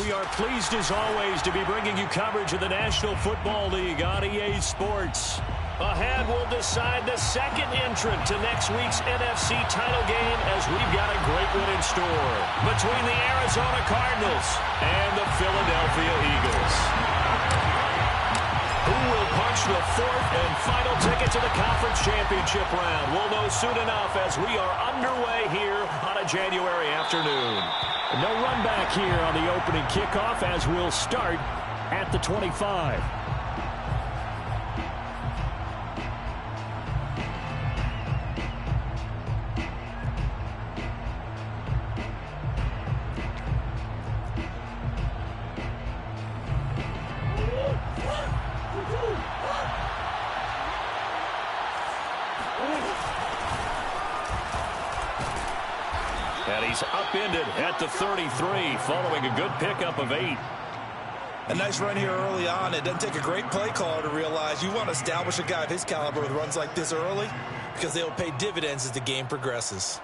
we are pleased as always to be bringing you coverage of the National Football League on EA Sports. Ahead, we'll decide the second entrant to next week's NFC title game as we've got a great one in store between the Arizona Cardinals and the Philadelphia Eagles. Who will punch the fourth and final ticket to the conference championship round? We'll know soon enough as we are underway here on a January afternoon. No run back here on the opening kickoff as we'll start at the 25. And he's upended at the 33 following a good pickup of 8. A nice run here early on. It doesn't take a great play caller to realize you want to establish a guy of his caliber with runs like this early because they'll pay dividends as the game progresses.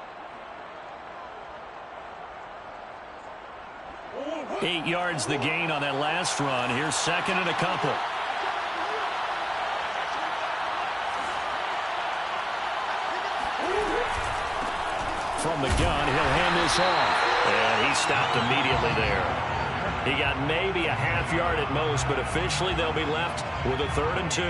8 yards the gain on that last run. Here's second and a couple. From the gun, he'll hand this off. And he stopped immediately there. He got maybe a half yard at most, but officially they'll be left with a 3rd and 2.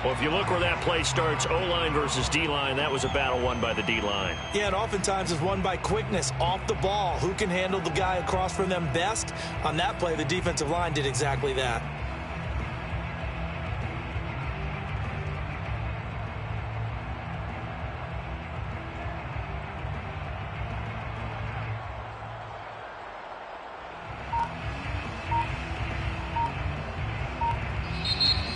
Well, if you look where that play starts, O-line versus D-line, that was a battle won by the D-line. Yeah, and oftentimes it's won by quickness off the ball. Who can handle the guy across from them best? On that play, the defensive line did exactly that.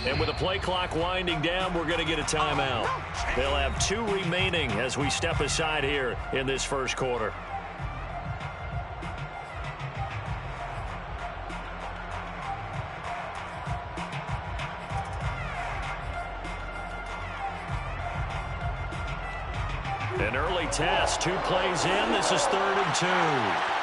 And with the play clock winding down, we're going to get a timeout. They'll have 2 remaining as we step aside here in this first quarter. An early test, 2 plays in. This is 3rd and 2.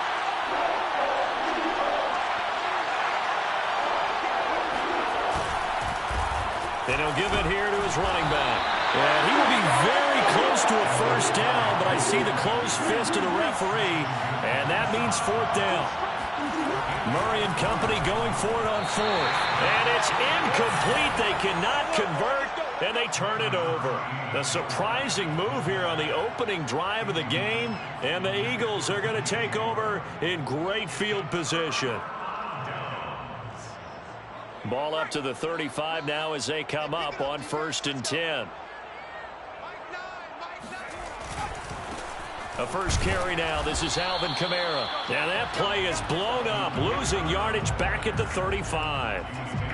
And he'll give it here to his running back. And he will be very close to a first down, but I see the closed fist of the referee, and that means 4th down. Murray and company going for it on 4th. And it's incomplete. They cannot convert, and they turn it over. A surprising move here on the opening drive of the game, and the Eagles are going to take over in great field position. Ball up to the 35 now as they come up on 1st and 10. A first carry now. This is Alvin Kamara. And that play is blown up, losing yardage back at the 35.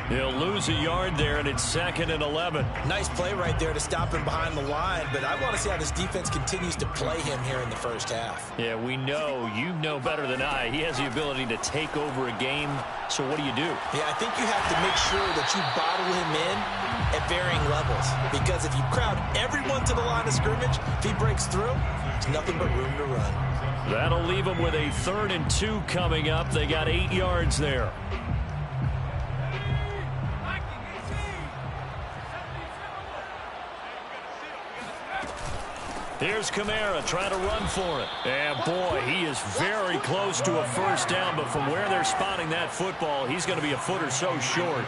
He'll lose a yard there, and it's 2nd and 11. Nice play right there to stop him behind the line, but I want to see how this defense continues to play him here in the first half. Yeah, we know. You know better than I. He has the ability to take over a game, so what do you do? Yeah, I think you have to make sure that you bottle him in at varying levels, because if you crowd everyone to the line of scrimmage, if he breaks through, there's nothing but room to run. That'll leave them with a 3rd and 2 coming up. They got 8 yards there. Here's Kamara trying to run for it. And, boy, he is very close to a first down, but from where they're spotting that football, he's going to be a foot or so short.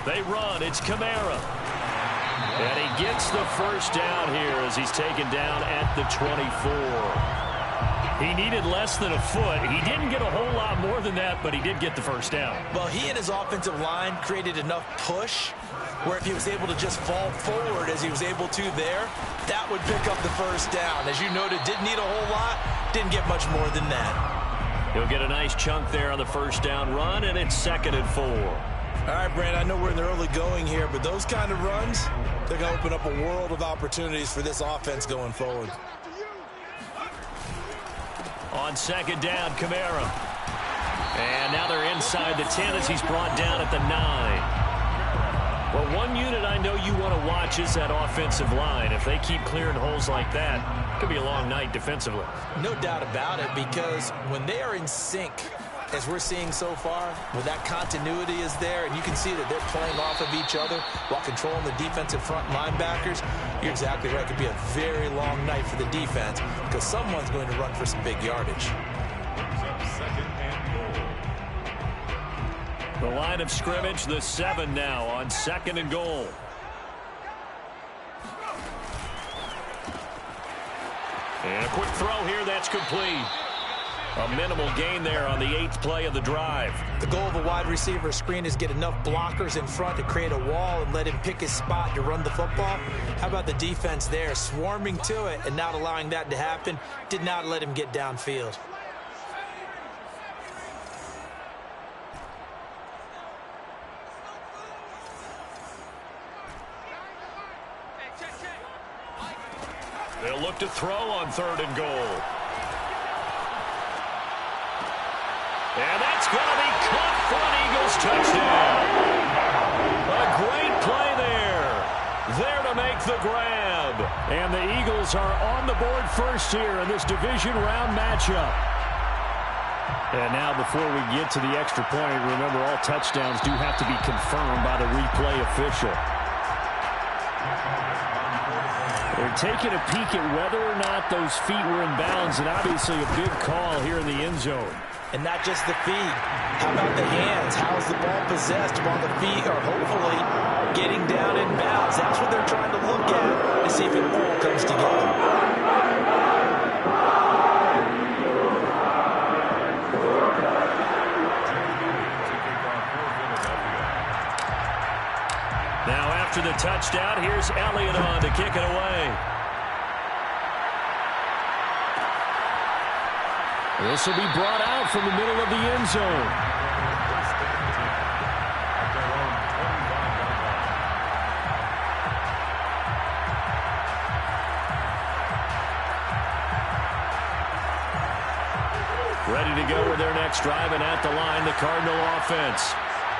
They run. It's Kamara. And he gets the first down here as he's taken down at the 24. He needed less than a foot. He didn't get a whole lot more than that, but he did get the first down. Well, he and his offensive line created enough push where if he was able to just fall forward as he was able to there, that would pick up the first down. As you noted, didn't need a whole lot, didn't get much more than that. He'll get a nice chunk there on the first down run, and it's 2nd and 4. All right, Brand, I know we're in the early going here, but those kind of runs, they're going to open up a world of opportunities for this offense going forward. On 2nd down, Kamara. And now they're inside the 10 as he's brought down at the 9. Well, one unit I know you want to watch is that offensive line. If they keep clearing holes like that, it could be a long night defensively. No doubt about it, because when they are in sync, as we're seeing so far, when that continuity is there, and you can see that they're playing off of each other while controlling the defensive front linebackers, you're exactly right. It could be a very long night for the defense because someone's going to run for some big yardage. The line of scrimmage, the 7 now on 2nd and goal. And a quick throw here, that's complete. A minimal gain there on the 8th play of the drive. The goal of a wide receiver screen is get enough blockers in front to create a wall and let him pick his spot to run the football. How about the defense there, swarming to it and not allowing that to happen? Did not let him get downfield. They'll look to throw on 3rd and goal. And that's going to be caught for an Eagles touchdown. A great play there. There to make the grab. And the Eagles are on the board first here in this division round matchup. And now before we get to the extra point, remember all touchdowns do have to be confirmed by the replay official. They're taking a peek at whether or not those feet were in bounds, and obviously a big call here in the end zone. And not just the feet. How about the hands? How is the ball possessed while the feet are hopefully getting down in bounds? That's what they're trying to look at to see if it all comes together. Now after the touchdown, here's Elliott on to kick it away. This will be brought out from the middle of the end zone. Ready to go with their next drive, and at the line, the Cardinal offense.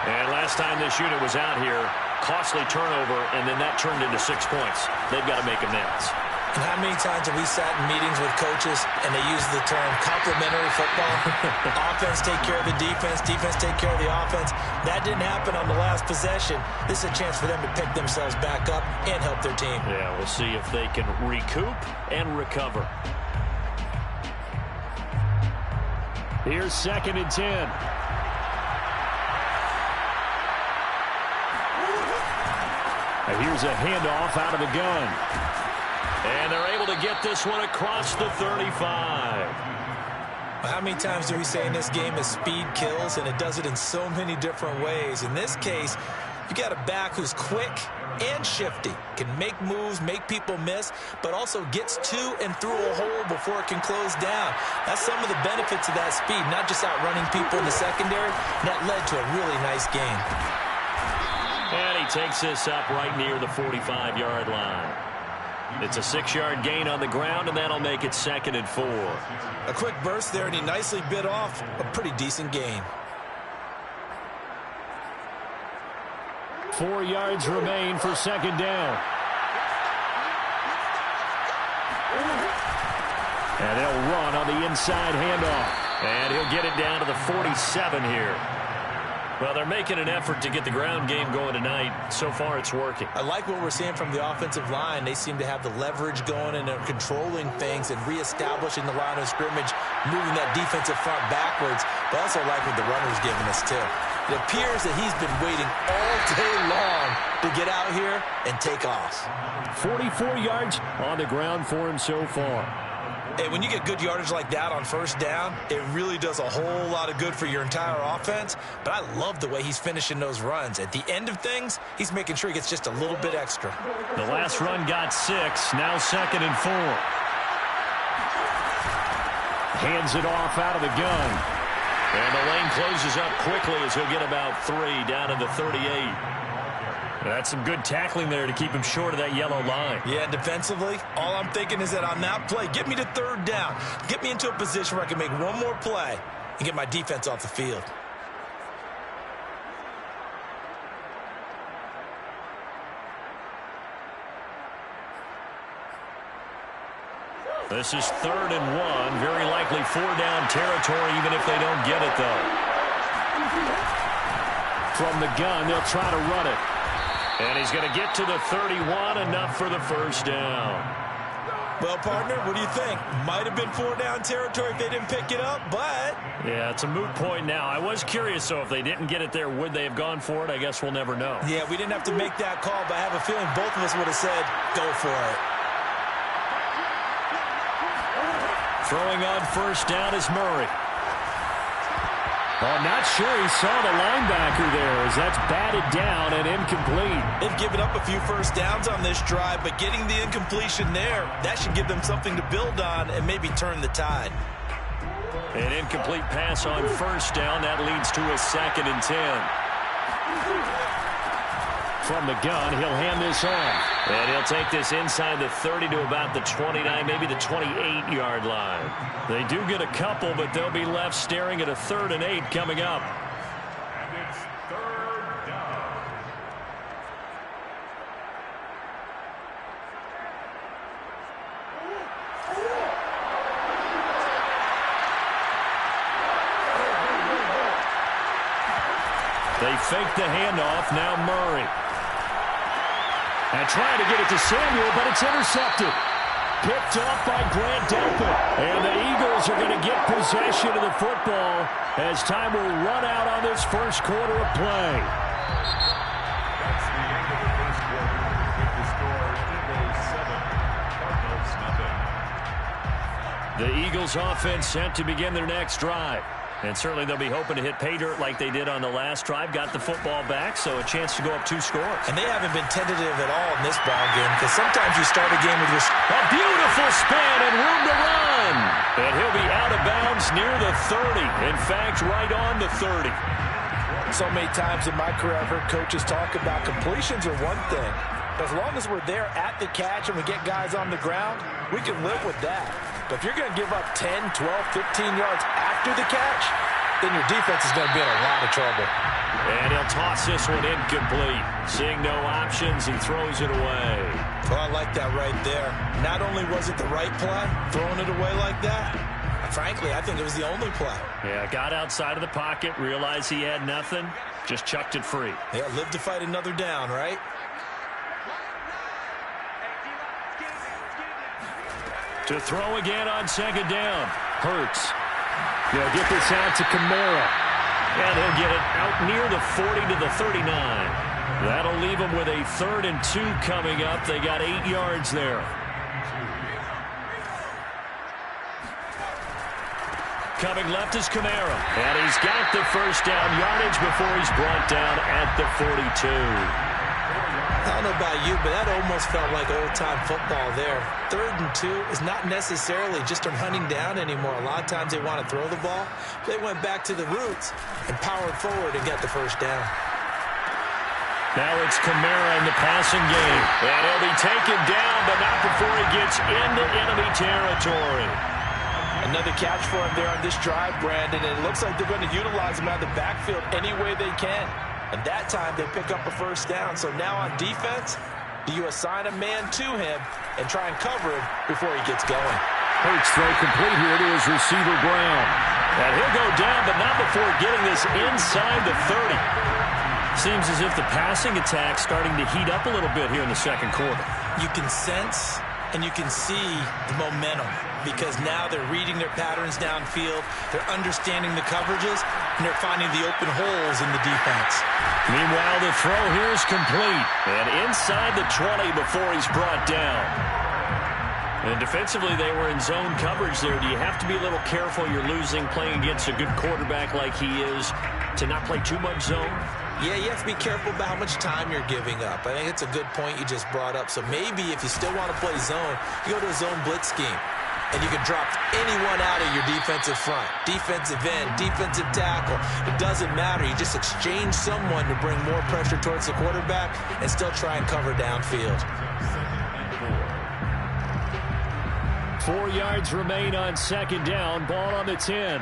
And last time this unit was out here, costly turnover, and then that turned into 6 points. They've got to make amends. And how many times have we sat in meetings with coaches and they use the term complementary football? Offense take care of the defense, defense take care of the offense. That didn't happen on the last possession. This is a chance for them to pick themselves back up and help their team. Yeah, we'll see if they can recoup and recover. Here's 2nd and 10. And here's a handoff out of the gun. And they're able to get this one across the 35. How many times do we say in this game that speed kills, and it does it in so many different ways? In this case, you got a back who's quick and shifty, can make moves, make people miss, but also gets to and through a hole before it can close down. That's some of the benefits of that speed, not just outrunning people in the secondary. That led to a really nice game. And he takes this up right near the 45-yard line. It's a 6-yard gain on the ground, and that'll make it 2nd and 4. A quick burst there, and he nicely bit off a pretty decent gain. 4 yards remain for 2nd down. And they'll run on the inside handoff. And he'll get it down to the 47 here. Well, they're making an effort to get the ground game going tonight. So far, it's working. I like what we're seeing from the offensive line. They seem to have the leverage going, and they're controlling things and reestablishing the line of scrimmage, moving that defensive front backwards. But I also like what the runner's giving us, too. It appears that he's been waiting all day long to get out here and take off. 44 yards on the ground for him so far. Hey, when you get good yardage like that on 1st down, it really does a whole lot of good for your entire offense. But I love the way he's finishing those runs. At the end of things, he's making sure he gets just a little bit extra. The last run got 6, now 2nd and 4. Hands it off out of the gun. And the lane closes up quickly as he'll get about 3 down to the 38. That's some good tackling there to keep him short of that yellow line. Yeah, defensively, all I'm thinking is that on that play, get me to 3rd down. Get me into a position where I can make one more play and get my defense off the field. This is 3rd and 1. Very likely 4-down territory, even if they don't get it, though. From the gun, they'll try to run it. And he's going to get to the 31, enough for the first down. Well, partner, what do you think? Might have been 4-down territory if they didn't pick it up, but... Yeah, it's a moot point now. I was curious, so if they didn't get it there, would they have gone for it? I guess we'll never know. Yeah, we didn't have to make that call, but I have a feeling both of us would have said, go for it. Throwing on first down is Murray. Oh, not sure he saw the linebacker there as that's batted down and incomplete. They've given up a few first downs on this drive, but getting the incompletion there, that should give them something to build on and maybe turn the tide. An incomplete pass on first down. That leads to a 2nd and 10. From the gun, he'll hand this off. And he'll take this inside the 30 to about the 29, maybe the 28-yard line. They do get a couple, but they'll be left staring at a 3rd and 8 coming up. And it's 3rd down. They fake the handoff. Now Murray. And trying to get it to Samuel, but it's intercepted. Picked off by Grant Delpit. And the Eagles are going to get possession of the football as time will run out on this first quarter of play. That's the end of the first quarter. With the score, Eagles 7, Cardinals nothing. The Eagles offense set to begin their next drive. And certainly they'll be hoping to hit pay dirt like they did on the last drive. Got the football back, so a chance to go up 2 scores. And they haven't been tentative at all in this ball game because sometimes you start a game with your... A beautiful spin and room to run. And he'll be out of bounds near the 30. In fact, right on the 30. So many times in my career I've heard coaches talk about completions are one thing. But as long as we're there at the catch and we get guys on the ground, we can live with that. But if you're going to give up 10, 12, 15 yards after the catch, then your defense is going to be in a lot of trouble. And he'll toss this one incomplete. Seeing no options, he throws it away. Well, I like that right there. Not only was it the right play, throwing it away like that, frankly, I think it was the only play. Yeah, got outside of the pocket, realized he had nothing, just chucked it free. Yeah, live to fight another down, right? To throw again on 2nd down. Hurts. They'll get this out to Kamara. And he'll get it out near the 40 to the 39. That'll leave them with a 3rd and 2 coming up. They got 8 yards there. Coming left is Kamara. And he's got the first down yardage before he's brought down at the 42. I don't know about you, but that almost felt like old-time football there. 3rd and 2 is not necessarily just on hunting down anymore. A lot of times they want to throw the ball. They went back to the roots and powered forward and got the first down. Now it's Kamara in the passing game. And he'll be taken down, but not before he gets into enemy territory. Another catch for him there on this drive, Brandon, and it looks like they're going to utilize him out of the backfield any way they can. And that time, they pick up a first down. So now on defense, do you assign a man to him and try and cover him before he gets going? Hurts throw complete here to his receiver, Brown. And he'll go down, but not before getting this inside the 30. Seems as if the passing attack's starting to heat up a little bit here in the second quarter. You can sense and you can see the momentum because now they're reading their patterns downfield, they're understanding the coverages, and they're finding the open holes in the defense. Meanwhile, the throw here is complete. And inside the 20 before he's brought down. And defensively, they were in zone coverage there. Do you have to be a little careful? You're losing playing against a good quarterback like he is to not play too much zone? Yeah, you have to be careful about how much time you're giving up. I think it's a good point you just brought up. So maybe if you still want to play zone, you go to a zone blitz scheme. And you can drop anyone out of your defensive front. Defensive end, defensive tackle. It doesn't matter. You just exchange someone to bring more pressure towards the quarterback and still try and cover downfield. 4 yards remain on 2nd down. Ball on the 10.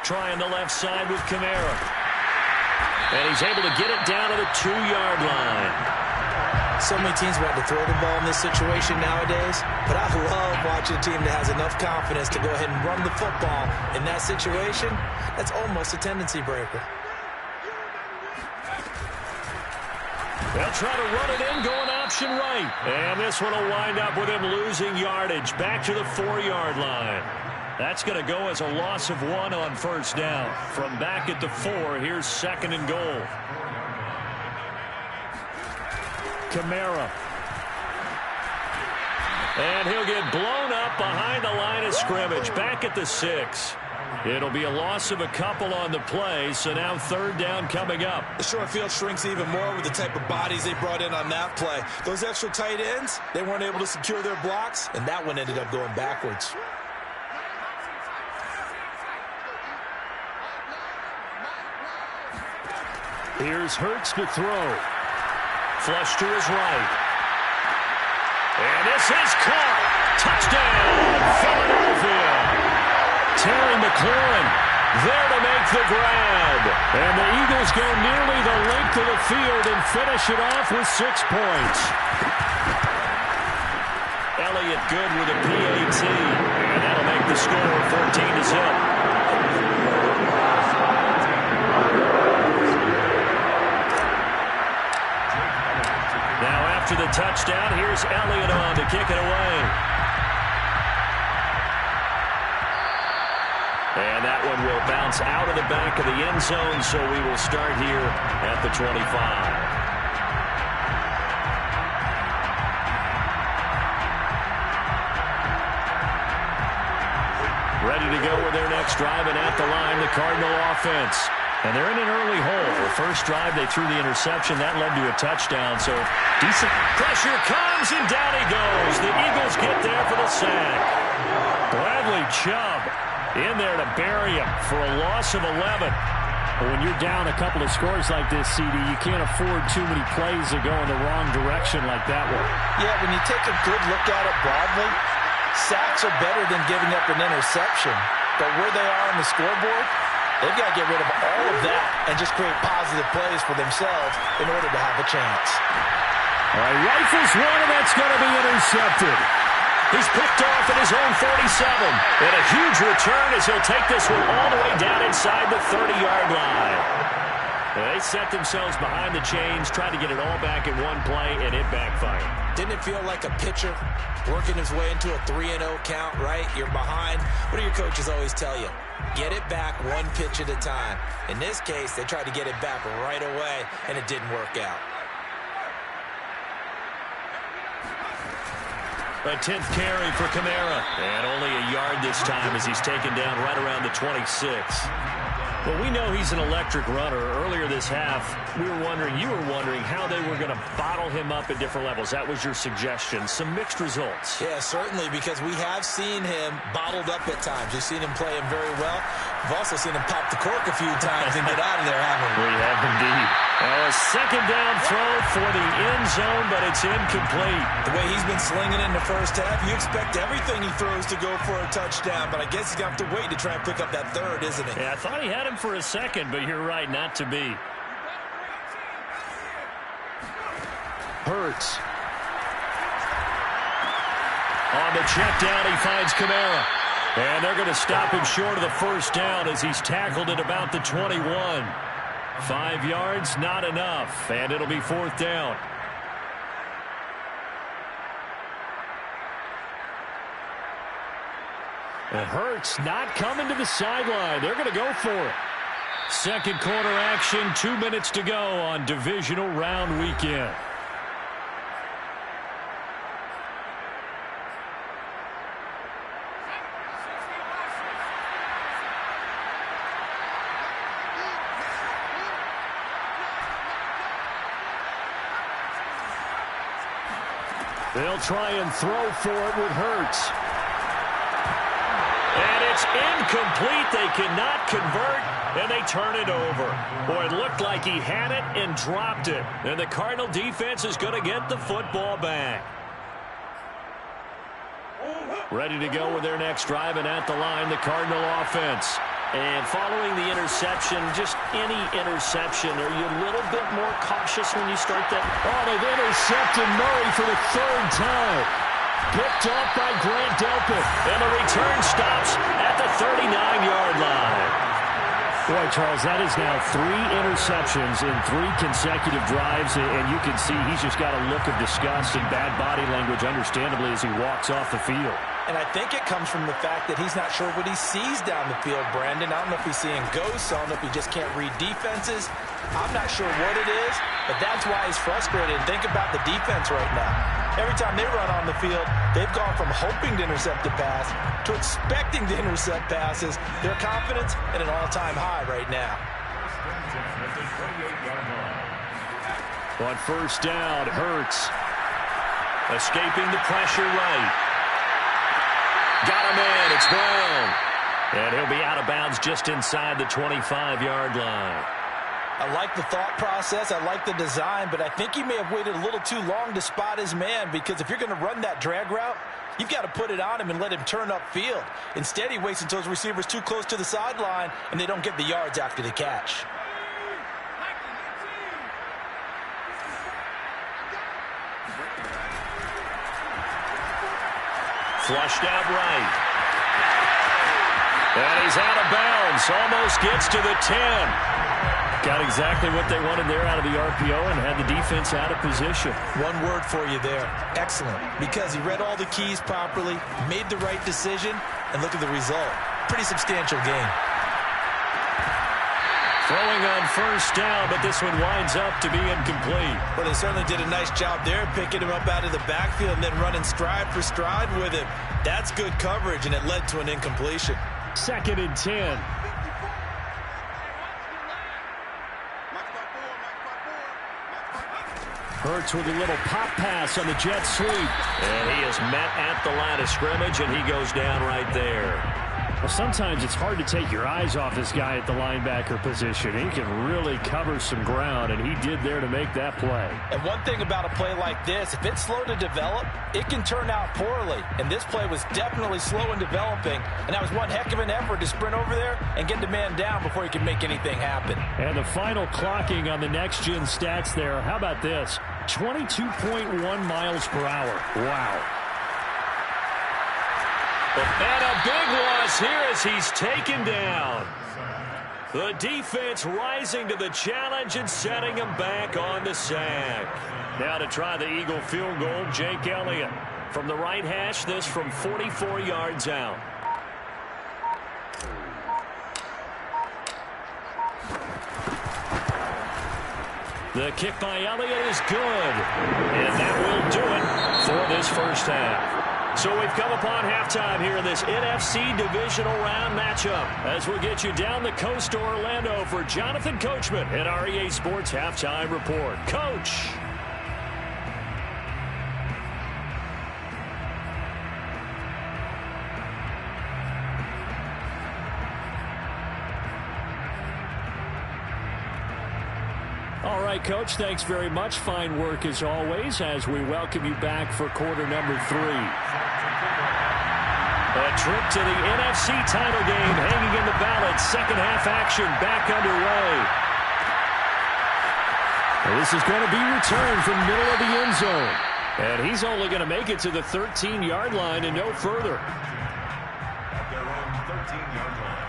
Trying the left side with Kamara. And he's able to get it down to the 2-yard line. So many teams want to throw the ball in this situation nowadays, but I love watching a team that has enough confidence to go ahead and run the football in that situation. That's almost a tendency breaker. They'll try to run it in, going option right. And this one will wind up with him losing yardage back to the 4-yard line. That's going to go as a loss of 1 on first down. From back at the 4, here's 2nd and goal. Kamara. And he'll get blown up behind the line of scrimmage. Back at the 6. It'll be a loss of a couple on the play, so now 3rd down coming up. The short field shrinks even more with the type of bodies they brought in on that play. Those extra tight ends, they weren't able to secure their blocks, and that one ended up going backwards. Here's Hurts to throw. Flush to his right. And this is caught. Touchdown, Philadelphia. Terry McLaurin there to make the grab. And the Eagles go nearly the length of the field and finish it off with 6 points. Elliott good with a PAT. And that'll make the score 14-0. After the touchdown, here's Elliott on to kick it away. And that one will bounce out of the back of the end zone, so we will start here at the 25. Ready to go with their next drive, and at the line, the Cardinal offense. And they're in an early hole. The first drive, they threw the interception. That led to a touchdown, so decent. Pressure comes, and down he goes. The Eagles get there for the sack. Bradley Chubb in there to bury him for a loss of 11. But when you're down a couple of scores like this, CD, you can't afford too many plays that go in the wrong direction like that one. Yeah, when you take a good look at it broadly, sacks are better than giving up an interception. But where they are on the scoreboard, they've got to get rid of all of that and just create positive plays for themselves in order to have a chance. All right, rifles one, and that's going to be intercepted. He's picked off at his own 47. And a huge return as he'll take this one all the way down inside the 30-yard line. They set themselves behind the chains, tried to get it all back in one play, and it backfired. Didn't it feel like a pitcher working his way into a 3-0 count, right? You're behind. What do your coaches always tell you? Get it back one pitch at a time. In this case, they tried to get it back right away, and it didn't work out. A 10th carry for Kamara. And only a yard this time as he's taken down right around the 26. Well, we know he's an electric runner. Earlier this half, you were wondering how they were going to bottle him up at different levels. That was your suggestion. Some mixed results. Yeah, certainly, because we have seen him bottled up at times. We've seen him play him very well. We've also seen him pop the cork a few times and get out of there, haven't we? We have indeed. A second down throw for the end zone, but it's incomplete. The way he's been slinging in the first half, you expect everything he throws to go for a touchdown, but I guess he's going to have to wait to try and pick up that third, isn't he? Yeah, I thought he had him for a second, but you're right, not to be. Hurts. On the check down, he finds Kamara. And they're going to stop him short of the first down as he's tackled at about the 21. 5 yards, not enough, and it'll be 4th down. And Hurts not coming to the sideline. They're going to go for it. Second quarter action, 2 minutes to go on Divisional Round Weekend. They'll try and throw for it with Hurts. And it's incomplete. They cannot convert, and they turn it over. Boy, it looked like he had it and dropped it. And the Cardinal defense is going to get the football back. Ready to go with their next drive, and at the line, the Cardinal offense. And following the interception, just any interception, are you a little bit more cautious when you start that? Oh, they've intercepted Murray for the third time. Picked off by Grant Delpit. And the return stops at the 39-yard line. Boy, Charles, that is now 3 interceptions in 3 consecutive drives, and you can see he's just got a look of disgust and bad body language, understandably, as he walks off the field. And I think it comes from the fact that he's not sure what he sees down the field, Brandon. I don't know if he's seeing ghosts. I don't know if he just can't read defenses. I'm not sure what it is, but that's why he's frustrated. And think about the defense right now. Every time they run on the field, they've gone from hoping to intercept a pass to expecting to intercept passes. Their confidence at an all-time high right now. On first down, Hurts. Escaping the pressure right. Got him in. It's Brown. And he'll be out of bounds just inside the 25-yard line. I like the thought process. I like the design, but I think he may have waited a little too long to spot his man, because if you're going to run that drag route, you've got to put it on him and let him turn upfield. Instead, he waits until his receiver's too close to the sideline, and they don't get the yards after the catch. Flushed out right. And he's out of bounds. Almost gets to the 10. Got exactly what they wanted there out of the RPO and had the defense out of position. One word for you there. Excellent. Because he read all the keys properly, made the right decision, and look at the result. Pretty substantial game. Throwing on first down, but this one winds up to be incomplete. Well, they certainly did a nice job there, picking him up out of the backfield and then running stride for stride with him. That's good coverage, and it led to an incompletion. 2nd and 10. Hurts with a little pop pass on the jet sweep. And he is met at the line of scrimmage, and he goes down right there. Well, sometimes it's hard to take your eyes off this guy at the linebacker position. He can really cover some ground, and he did there to make that play. And one thing about a play like this, if it's slow to develop, it can turn out poorly. And this play was definitely slow in developing, and that was one heck of an effort to sprint over there and get the man down before he could make anything happen. And the final clocking on the next-gen stats there, how about this? 22.1 miles per hour. Wow. And a big loss here as he's taken down. The defense rising to the challenge and setting him back on the sack. Now to try the Eagle field goal, Jake Elliott. From the right hash, this from 44 yards out. The kick by Elliott is good. And that will do it for this first half. So we've come upon halftime here in this NFC Divisional Round matchup as we'll get you down the coast to Orlando for Jonathan Coachman at our EA Sports Halftime Report. Coach. All right, Coach, thanks very much. Fine work as always as we welcome you back for quarter number 3. A trip to the NFC title game hanging in the balance. Second half action back underway. Well, this is going to be returned from middle of the end zone. And he's only going to make it to the 13-yard line and no further. At their own 13-yard line.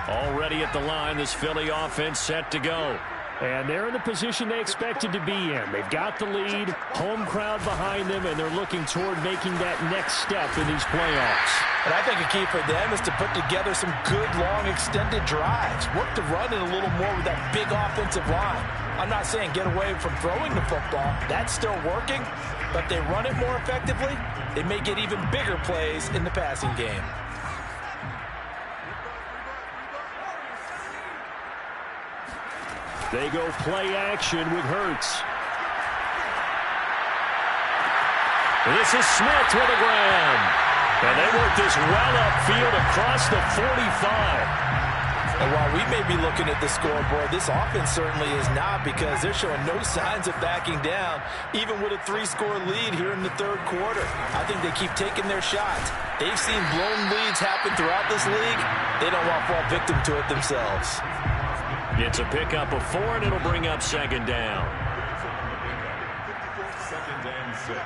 Already at the line, this Philly offense set to go. And they're in the position they expected to be in. They've got the lead, home crowd behind them, and they're looking toward making that next step in these playoffs. And I think a key for them is to put together some good, long, extended drives. Work the run in a little more with that big offensive line. I'm not saying get away from throwing the football. That's still working. But if they run it more effectively, they may get even bigger plays in the passing game. They go play action with Hurts. This is Smith with a grab. And they work this well upfield across the 45. And while we may be looking at the scoreboard, this offense certainly is not, because they're showing no signs of backing down, even with a 3-score lead here in the third quarter. I think they keep taking their shots. They've seen blown leads happen throughout this league. They don't want to fall victim to it themselves. It's a pickup of 4, and it'll bring up second down. Second and 6.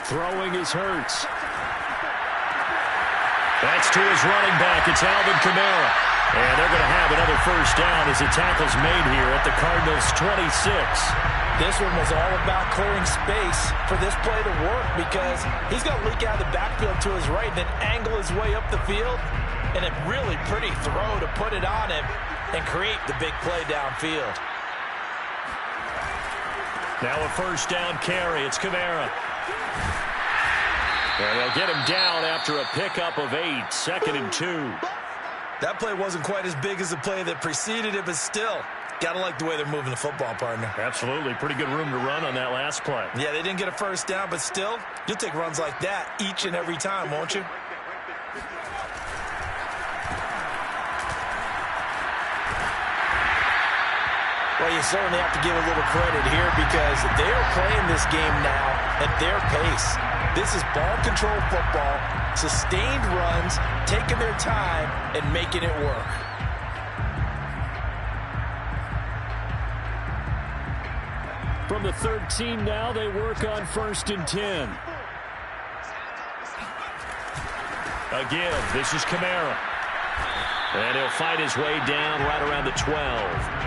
Throwing is Hurts. That's to his running back. It's Alvin Kamara. And they're going to have another first down as the tackle's made here at the Cardinals' 26. This one was all about clearing space for this play to work, because he's going to leak out of the backfield to his right and then angle his way up the field. And a really pretty throw to put it on him and create the big play downfield. Now a first down carry. It's Kamara. And they'll get him down after a pickup of 8. 2nd and 2. That play wasn't quite as big as the play that preceded it, but still, got to like the way they're moving the football, partner. Absolutely. Pretty good room to run on that last play. Yeah, they didn't get a first down, but still, you'll take runs like that each and every time, won't you? Well, you certainly have to give a little credit here, because they're playing this game now at their pace. This is ball control football, sustained runs, taking their time and making it work. From the 13 now, they work on 1st and 10. A give. This is Kamara. And he'll fight his way down right around the 12.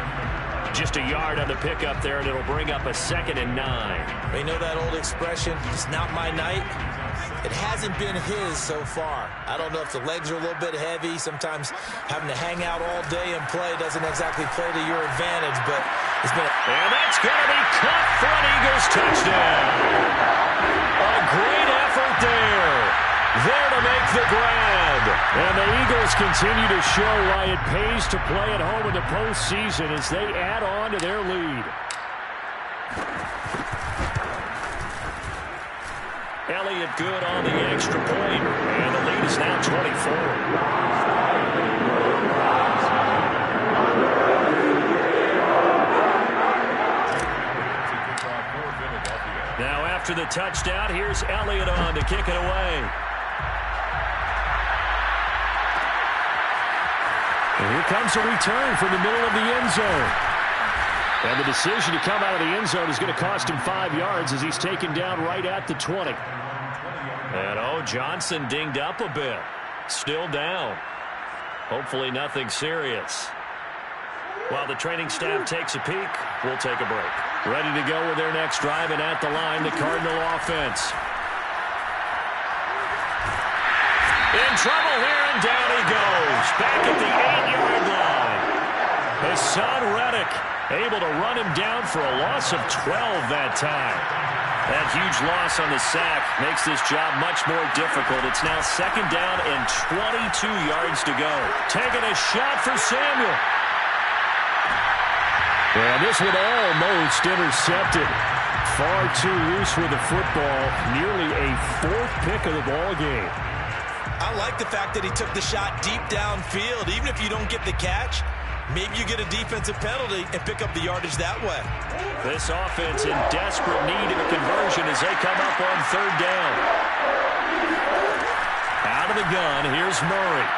Just a yard on the pickup there, and it'll bring up a 2nd and 9. You know that old expression, it's not my night? It hasn't been his so far. I don't know if the legs are a little bit heavy. Sometimes having to hang out all day and play doesn't exactly play to your advantage, but it's been And that's going to be caught for an Eagles touchdown. A great effort there. There to make the grab. And the Eagles continue to show why it pays to play at home in the postseason as they add on to their lead. Elliott good on the extra point. And the lead is now 24. Now after the touchdown, here's Elliott on to kick it away. And here comes a return from the middle of the end zone. And the decision to come out of the end zone is going to cost him 5 yards as he's taken down right at the 20. And Johnson dinged up a bit. Still down. Hopefully nothing serious. While the training staff takes a peek, we'll take a break. Ready to go with their next drive, and at the line, the Cardinal offense. In trouble here, and down he goes. Back at the 8-yard line. Hassan Reddick able to run him down for a loss of 12 that time. That huge loss on the sack makes this job much more difficult. It's now 2nd down and 22 yards to go. Taking a shot for Samuel. And this one almost intercepted. Far too loose with the football. Nearly a 4th pick of the ball game. I like the fact that he took the shot deep downfield. Even if you don't get the catch, maybe you get a defensive penalty and pick up the yardage that way. This offense in desperate need of a conversion as they come up on 3rd down. Out of the gun, here's Murray.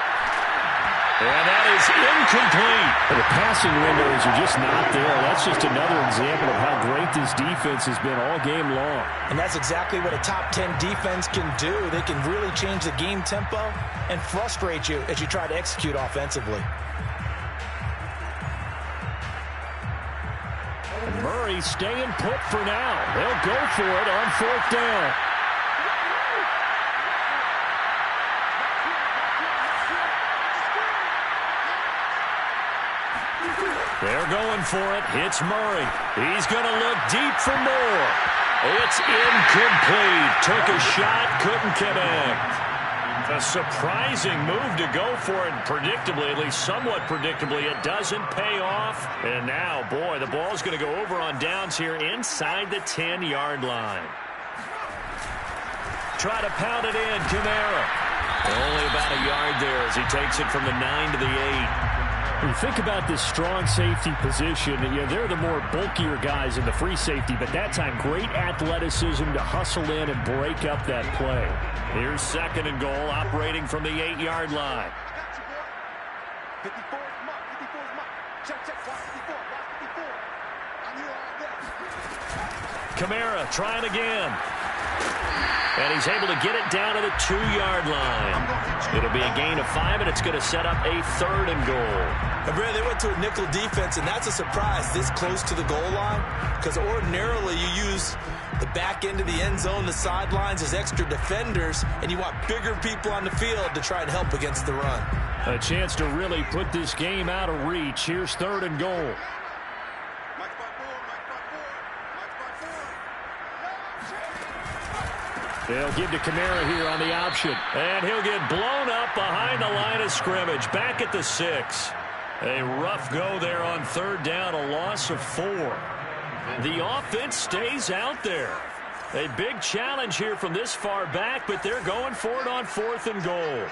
And that is incomplete. The passing windows are just not there. That's just another example of how great this defense has been all game long. And that's exactly what a top 10 defense can do. They can really change the game tempo and frustrate you as you try to execute offensively. Murray staying put for now. They'll go for it on 4th down. They're going for it. It's Murray. He's going to look deep for more. It's incomplete. Took a shot, couldn't connect. A surprising move to go for it. Predictably, at least somewhat predictably, it doesn't pay off. And now, boy, the ball's going to go over on downs here inside the 10-yard line. Try to pound it in, Kamara. Only about a yard there as he takes it from the 9 to the 8. When you think about this strong safety position, they're the more bulkier guys in the free safety, but that time great athleticism to hustle in and break up that play. Here's 2nd and goal, operating from the 8-yard line. Kamara trying again. And he's able to get it down to the 2-yard line. It'll be a gain of 5, and it's going to set up a 3rd and goal. And Brad, they went to a nickel defense, and that's a surprise this close to the goal line, because ordinarily you use the back end of the end zone, the sidelines as extra defenders, and you want bigger people on the field to try and help against the run. A chance to really put this game out of reach. Here's 3rd and goal. They'll give to Kamara here on the option. And he'll get blown up behind the line of scrimmage. Back at the 6. A rough go there on 3rd down, a loss of 4. The offense stays out there. A big challenge here from this far back, but they're going for it on 4th and goal.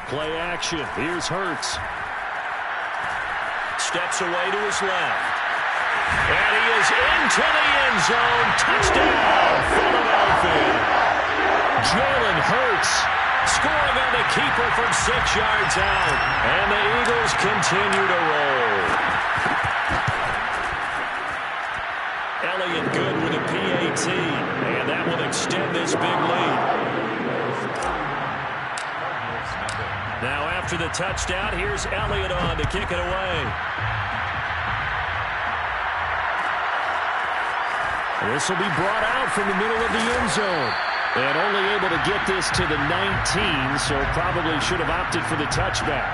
Play action. Here's Hurts. Steps away to his left. And he is into the end zone. Touchdown, Philadelphia. Jalen Hurts Scoring on the keeper from 6 yards out. And the Eagles continue to roll. Elliott good with a PAT. And that will extend this big lead. Now after the touchdown, here's Elliott on to kick it away. This will be brought out from the middle of the end zone. And only able to get this to the 19, so probably should have opted for the touchback.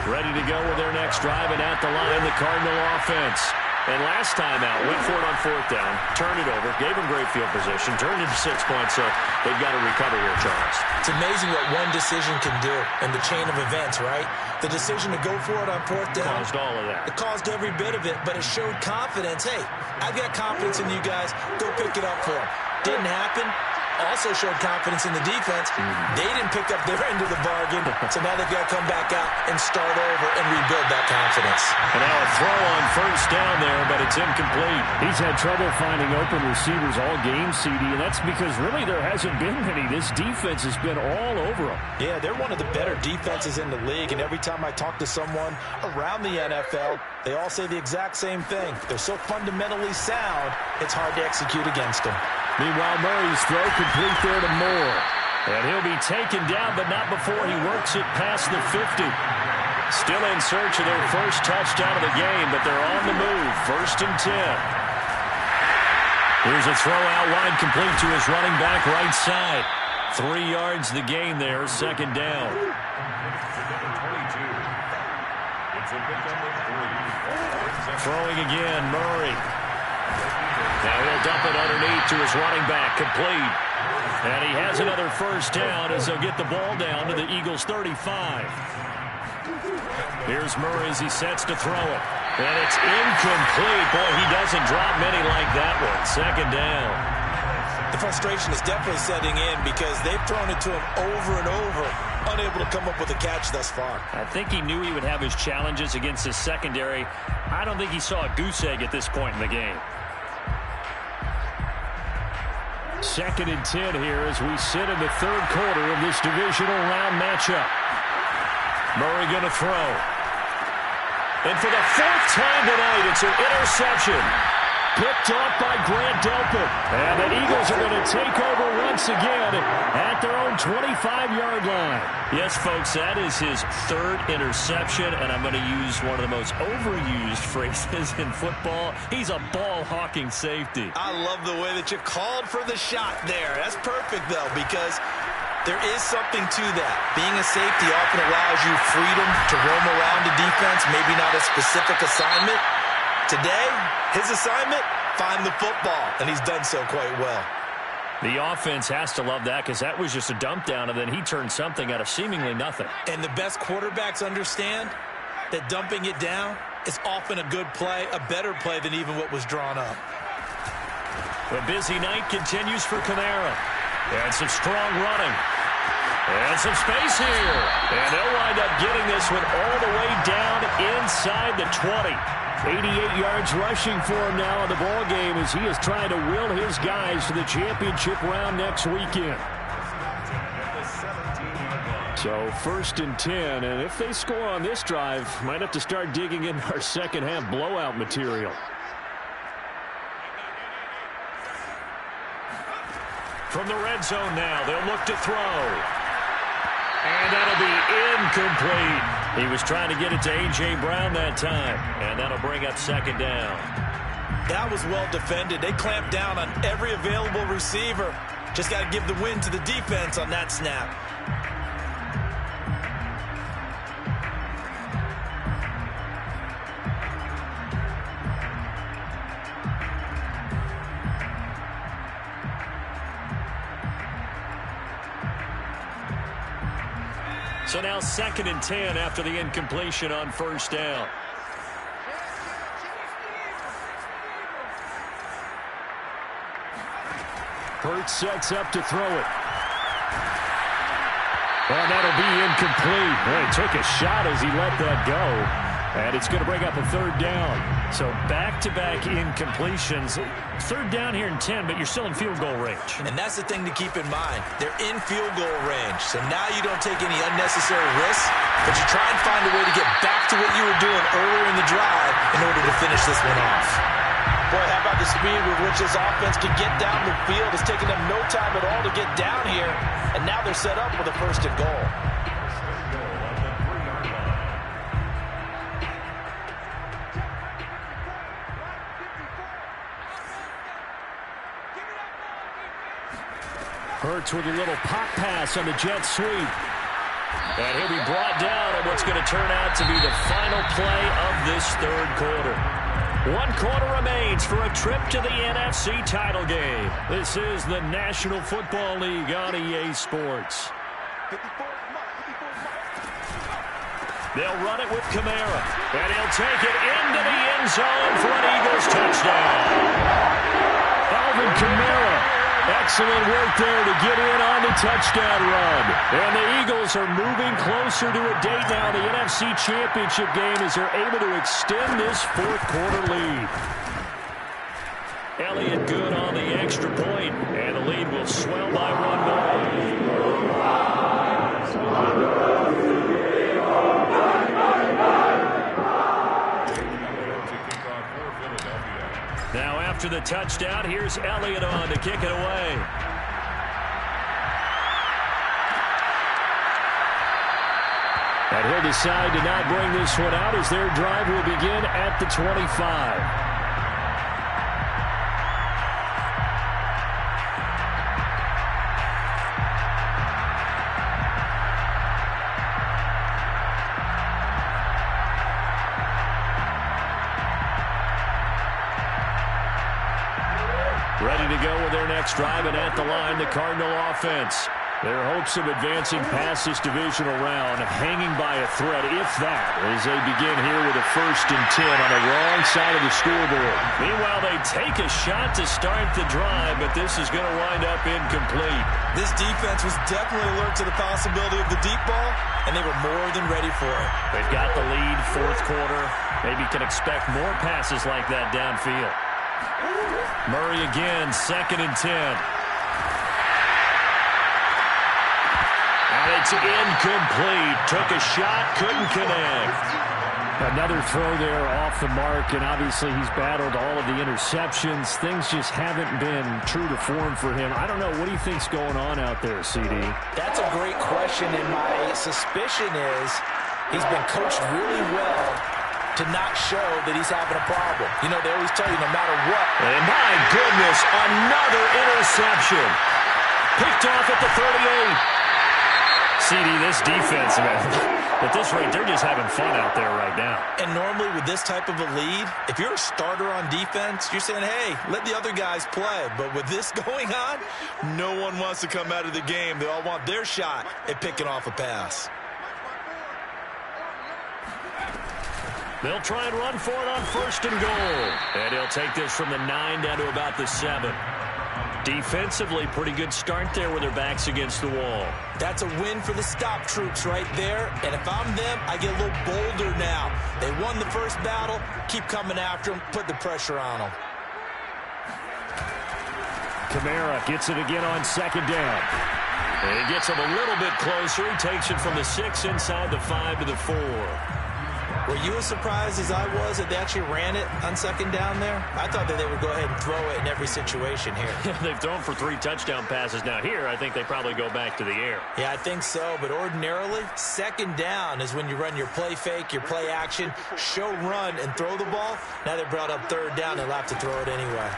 Ready to go with their next drive, and at the line, the Cardinal offense. And last time out, went for it on 4th down, turned it over, gave them great field position, turned it to 6 points, so they've got to recover here, Charles. It's amazing what one decision can do in the chain of events, right? The decision to go for it on 4th down. Caused all of that. It caused every bit of it, but it showed confidence. Hey, I've got confidence in you guys. Go pick it up for them. Didn't happen. Also showed confidence in the defense. They didn't pick up their end of the bargain, so now they've got to come back out and start over and rebuild that confidence. And now a throw on 1st down there, but it's incomplete. He's had trouble finding open receivers all game, CD, and that's because really there hasn't been many. This defense has been all over them. Yeah, they're one of the better defenses in the league, and every time I talk to someone around the NFL, they all say the exact same thing. They're so fundamentally sound, it's hard to execute against them. Meanwhile, Murray's throw complete there to Moore. And he'll be taken down, but not before he works it past the 50. Still in search of their first touchdown of the game, but they're on the move. 1st and 10. Here's a throw out wide, complete to his running back right side. 3 yards the gain there, 2nd down. Throwing again, Murray. Now he'll dump it underneath to his running back, complete. And he has another 1st down as they'll get the ball down to the Eagles' 35. Here's Murray as he sets to throw it. And it's incomplete. Boy, he doesn't drop many like that one. 2nd down. The frustration is definitely setting in because they've thrown it to him over and over, unable to come up with a catch thus far. I think he knew he would have his challenges against his secondary. I don't think he saw a goose egg at this point in the game. 2nd and 10 here as we sit in the 3rd quarter of this divisional round matchup. Murray going to throw. And for the 4th time tonight, it's an interception. Picked off by Grant Delpit. And the Eagles are going to take over once again at their own 25-yard line. Yes, folks, that is his third interception, and I'm going to use one of the most overused phrases in football. He's a ball-hawking safety. I love the way that you called for the shot there. That's perfect, though, because there is something to that. Being a safety often allows you freedom to roam around the defense, maybe not a specific assignment. Today, his assignment, find the football, and he's done so quite well. The offense has to love that because that was just a dump down, and then he turned something out of seemingly nothing. And the best quarterbacks understand that dumping it down is often a good play, a better play than even what was drawn up. The busy night continues for Kamara. And some strong running. And some space here. And they'll wind up getting this one all the way down inside the 20. 88 yards rushing for him now in the ball game as he is trying to will his guys to the championship round next weekend. So 1st and 10, and if they score on this drive, might have to start digging in our second half blowout material. From the red zone now, they'll look to throw. And that'll be incomplete. He was trying to get it to A.J. Brown that time. And that'll bring up 2nd down. That was well defended. They clamped down on every available receiver. Just got to give the win to the defense on that snap. So now 2nd and 10 after the incompletion on 1st down. Hurts sets up to throw it. And that'll be incomplete. Well, he took a shot as he let that go. And it's going to bring up a 3rd down. So back-to-back incompletions. 3rd down here in 10, but you're still in field goal range. And that's the thing to keep in mind. They're in field goal range. So now you don't take any unnecessary risks, but you try and find a way to get back to what you were doing earlier in the drive in order to finish this one off. Boy, how about the speed with which this offense can get down the field? It's taking them no time at all to get down here. And now they're set up with a 1st and goal. Hurts with a little pop pass on the jet sweep. And he'll be brought down on what's going to turn out to be the final play of this 3rd quarter. 1 quarter remains for a trip to the NFC title game. This is the National Football League on EA Sports. They'll run it with Kamara. And he'll take it into the end zone for an Eagles touchdown. Alvin Kamara. Excellent work there to get in on the touchdown run. And the Eagles are moving closer to a date now, the NFC Championship game, as they're able to extend this 4th quarter lead. Elliott good on the extra point, and the lead will swell by 1 more. Now after the touchdown, here's Elliott on to kick it away. And he'll decide to not bring this one out as their drive will begin at the 25. Ready to go with their next drive, and at the line, the Cardinal offense. Their hopes of advancing past this divisional round hanging by a thread, if that, as they begin here with a 1st and 10 on the wrong side of the scoreboard. Meanwhile, they take a shot to start the drive, but this is going to wind up incomplete. This defense was definitely alert to the possibility of the deep ball, and they were more than ready for it. They've got the lead, 4th quarter. Maybe can expect more passes like that downfield. Murray again, 2nd and 10. And it's incomplete. Took a shot, couldn't connect. Another throw there off the mark, and obviously he's battled all of the interceptions. Things just haven't been true to form for him. I don't know. What do you think's going on out there, CD? That's a great question, and my suspicion is he's been coached really well to not show that he's having a problem. You know, they always tell you no matter what. And my goodness, another interception. Picked off at the 38. CD, this defense, man, at this rate, they're just having fun out there right now. And normally with this type of a lead, if you're a starter on defense, you're saying, hey, let the other guys play. But with this going on, no one wants to come out of the game. They all want their shot at picking off a pass. They'll try and run for it on 1st and goal. And he'll take this from the 9 down to about the 7. Defensively, pretty good start there with their backs against the wall. That's a win for the stop troops right there. And if I'm them, I get a little bolder now. They won the first battle. Keep coming after them. Put the pressure on them. Kamara gets it again on 2nd down. And he gets him a little bit closer. He takes it from the 6 inside the 5 to the 4. Were you as surprised as I was that they actually ran it on 2nd down there? I thought that they would go ahead and throw it in every situation here. They've thrown for 3 touchdown passes. Now here, I think they probably go back to the air. Yeah, I think so. But ordinarily, 2nd down is when you run your play fake, your play action, show run, and throw the ball. Now they brought up 3rd down. They'll have to throw it anyway.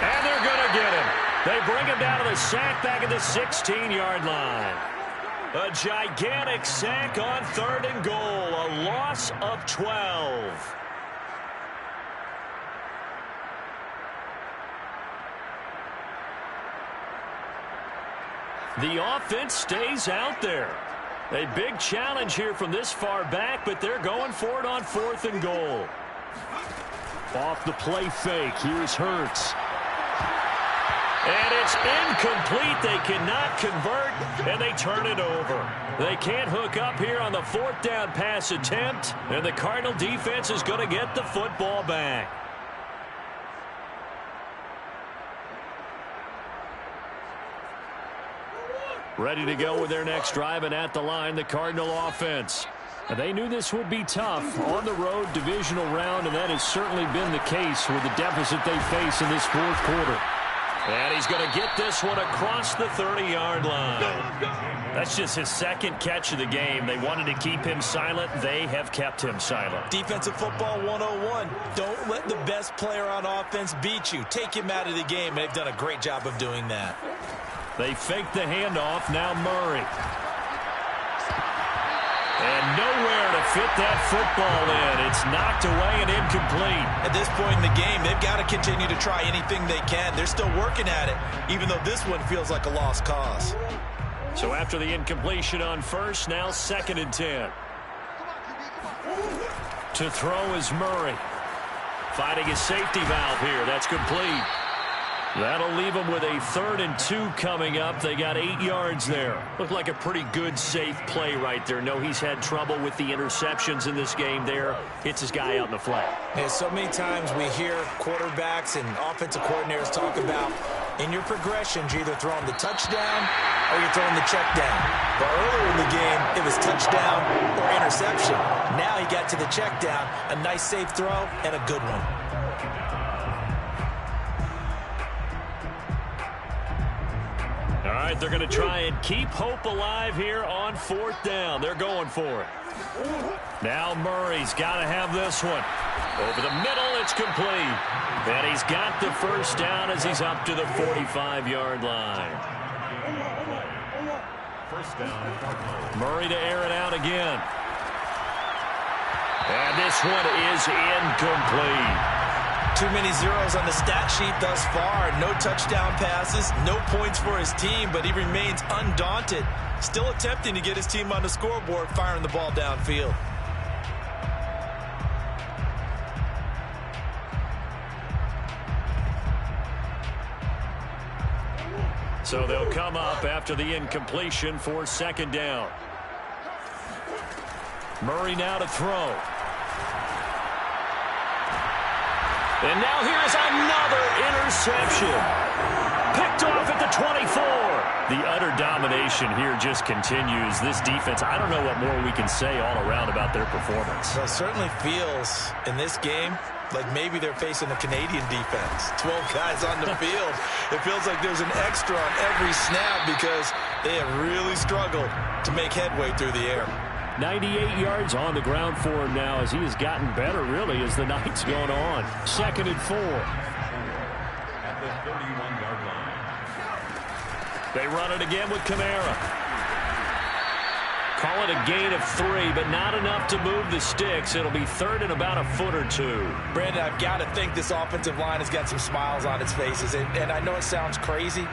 And they're going to get him. They bring him down to the sack back at the 16-yard line. A gigantic sack on 3rd and goal. A loss of 12. The offense stays out there. A big challenge here from this far back, but they're going for it on 4th and goal. Off the play fake. Here's Hurts. And it's incomplete. They cannot convert, and they turn it over. They can't hook up here on the 4th down pass attempt, and the Cardinal defense is going to get the football back. Ready to go with their next drive, and at the line, the Cardinal offense. And they knew this would be tough on the road divisional round, and that has certainly been the case with the deficit they face in this 4th quarter. And he's going to get this one across the 30-yard line. That's just his 2nd catch of the game. They wanted to keep him silent. They have kept him silent. Defensive football 101. Don't let the best player on offense beat you. Take him out of the game, and they've done a great job of doing that. They fake the handoff. Now Murray. And nowhere to fit that football in. It's knocked away and incomplete. At this point in the game, they've got to continue to try anything they can. They're still working at it, even though this one feels like a lost cause. So after the incompletion on 1st, now 2nd and 10. To throw is Murray. Fighting his safety valve here. That's complete. That'll leave them with a 3rd and 2 coming up. They got 8 yards there. Looked like a pretty good, safe play right there. No, he's had trouble with the interceptions in this game there. Hits his guy out in the flat. Yeah, so many times we hear quarterbacks and offensive coordinators talk about in your progressions, you're either throwing the touchdown or you're throwing the check down. But earlier in the game, it was touchdown or interception. Now he got to the check down, a nice safe throw, and a good one. All right, they're going to try and keep hope alive here on 4th down. They're going for it. Now Murray's got to have this one. Over the middle, it's complete. And he's got the 1st down as he's up to the 45-yard line. 1st down. Murray to air it out again. And this one is incomplete. Too many zeros on the stat sheet thus far. No touchdown passes, no points for his team, but he remains undaunted. Still attempting to get his team on the scoreboard, firing the ball downfield. So they'll come up after the incompletion for 2nd down. Murray now to throw. And now here's another interception. Picked off at the the 24. The utter domination here just continues. This defense, I don't know what more we can say all around about their performance. Well, it certainly feels in this game like maybe they're facing a Canadian defense. 12 guys on the field. It feels like there's an extra on every snap because they have really struggled to make headway through the air. 98 yards on the ground for him now as he has gotten better, really, as the night's going on. 2nd and 4. At the 31-yard line. They run it again with Kamara. Call it a gain of 3, but not enough to move the sticks. It'll be 3rd and about a foot or 2. Brandon, I've got to think this offensive line has got some smiles on its faces. And I know it sounds crazy,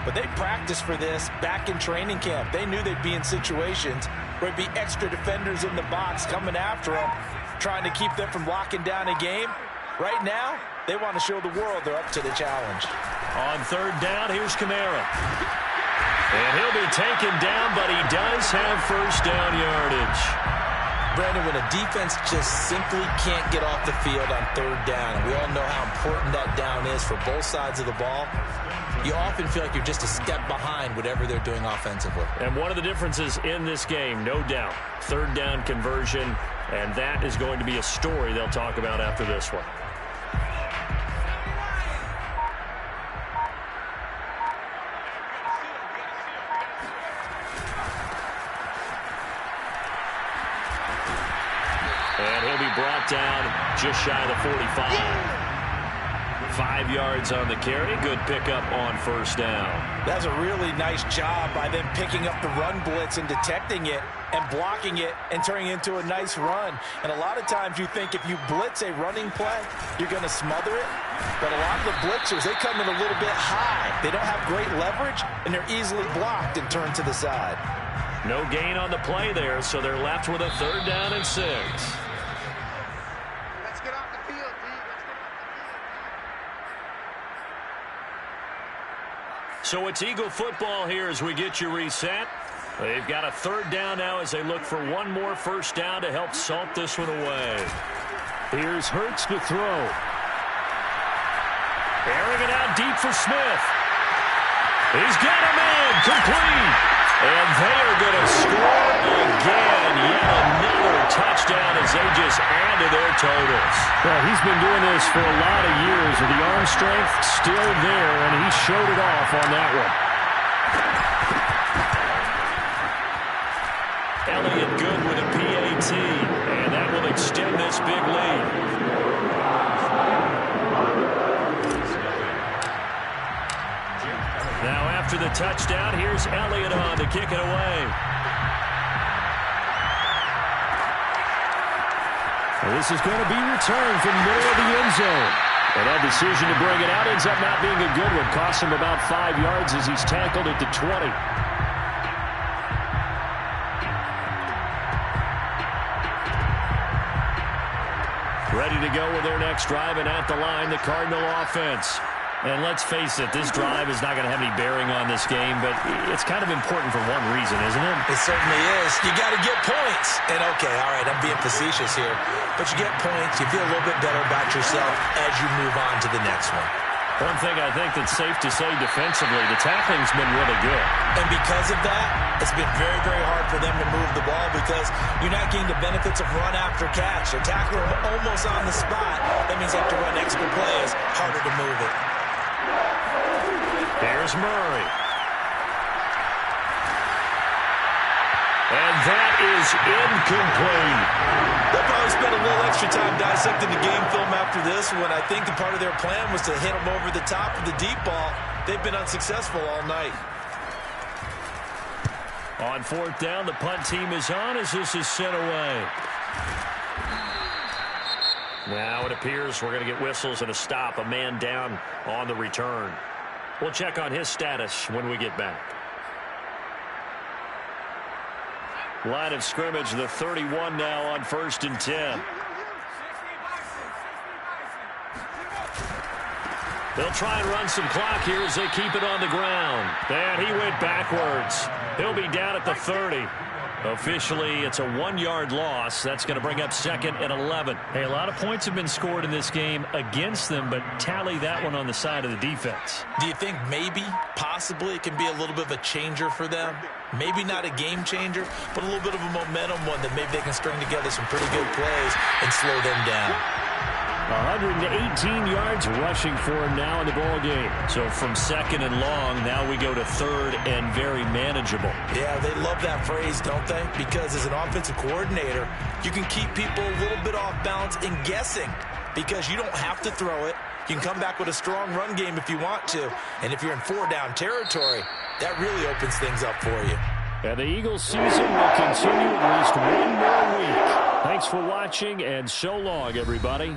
but they practiced for this back in training camp. They knew they'd be in situations where it'd be extra defenders in the box coming after them, trying to keep them from locking down a game. Right now, they want to show the world they're up to the challenge. On 3rd down, here's Kamara. And he'll be taken down, but he does have 1st down yardage. Brandon, when a defense just simply can't get off the field on 3rd down, and we all know how important that down is for both sides of the ball, you often feel like you're just a step behind whatever they're doing offensively. And one of the differences in this game, no doubt, 3rd down conversion, and that is going to be a story they'll talk about after this one. And he'll be brought down just shy of the 45. 5 yards on the carry. Good pickup on 1st down. That's a really nice job by them picking up the run blitz and detecting it and blocking it and turning it into a nice run. And a lot of times you think if you blitz a running play, you're going to smother it. But a lot of the blitzers, they come in a little bit high. They don't have great leverage, and they're easily blocked and turned to the side. No gain on the play there, so they're left with a 3rd down and 6. So it's Eagle football here as we get you reset. They've got a 3rd down now as they look for one more 1st down to help salt this one away. Here's Hurts to throw. Airing it out deep for Smith. He's got a man complete. And they are going to score again. Yet another touchdown as they just add to their totals. Well, he's been doing this for a lot of years with the arm strength still there, and he showed it off on that one. Elliott good with a PAT, and that will extend this big lead. Now after the touchdown, here's Elliott on to kick it away. Well, this is going to be returned from the middle of the end zone. And that decision to bring it out ends up not being a good one. Costs him about 5 yards as he's tackled at the 20. Ready to go with their next drive, and at the line, the Cardinal offense. And let's face it, this drive is not going to have any bearing on this game, but it's kind of important for one reason, isn't it? It certainly is. You got to get points. And, okay, all right, I'm being facetious here. But you get points, you feel a little bit better about yourself as you move on to the next one. One thing I think that's safe to say defensively, the tackling's been really good. And because of that, it's been very, very hard for them to move the ball because you're not getting the benefits of run after catch. They're tackling almost on the spot. That means they have to run extra plays, harder to move it. Here's Murray. And that is incomplete. They'll probably spend a little extra time dissecting the game film after this when I think the part of their plan was to hit them over the top of the deep ball. They've been unsuccessful all night. On 4th down, the punt team is on as this is sent away. Now it appears we're going to get whistles and a stop. A man down on the return. We'll check on his status when we get back. Line of scrimmage, the 31 now on 1st and 10. They'll try and run some clock here as they keep it on the ground. And he went backwards. He'll be down at the 30. Officially, it's a 1-yard loss. That's going to bring up 2nd and 11. Hey, a lot of points have been scored in this game against them, but tally that one on the side of the defense. Do you think maybe, possibly, it can be a little bit of a changer for them? Maybe not a game changer, but a little bit of a momentum one that maybe they can string together some pretty good plays and slow them down. 118 yards rushing for him now in the ball game. So from 2nd and long, now we go to 3rd and very manageable. Yeah, they love that phrase, don't they? Because as an offensive coordinator, you can keep people a little bit off balance and guessing because you don't have to throw it. You can come back with a strong run game if you want to. And if you're in 4-down territory, that really opens things up for you. And the Eagles season will continue at least one more week. Thanks for watching, and so long, everybody.